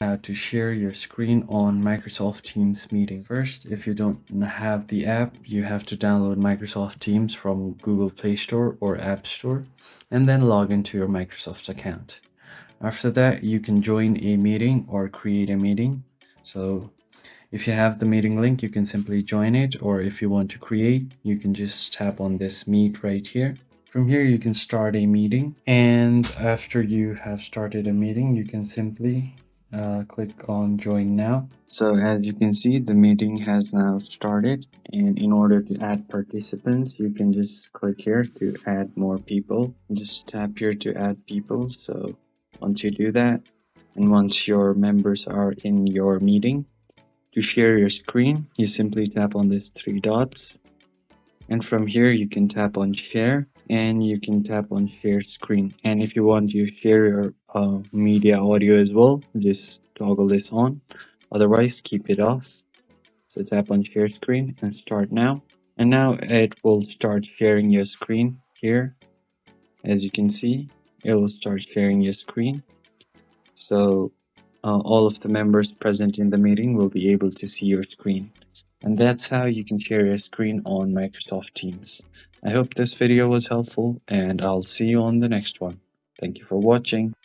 How to share your screen on Microsoft Teams meeting. First, if you don't have the app, you have to download Microsoft Teams from Google Play Store or App Store and then log into your Microsoft account. After that, you can join a meeting or create a meeting. So if you have the meeting link, you can simply join it, or if you want to create, you can just tap on this meet right here. From here, you can start a meeting, and after you have started a meeting, you can simply click on join now. So as you can see, the meeting has now started, and in order to add participants, you can just click here to add more people. Just tap here to add people. So once you do that, and once your members are in your meeting, to share your screen, you simply tap on these three dots, and from here you can tap on share and you can tap on share screen. And if you want to share your media audio as well, just toggle this on, otherwise keep it off. So tap on share screen and start now, and now it will start sharing your screen here. As you can see, it will start sharing your screen. So all of the members present in the meeting will be able to see your screen. And that's how you can share your screen on Microsoft Teams. I hope this video was helpful, and I'll see you on the next one. Thank you for watching.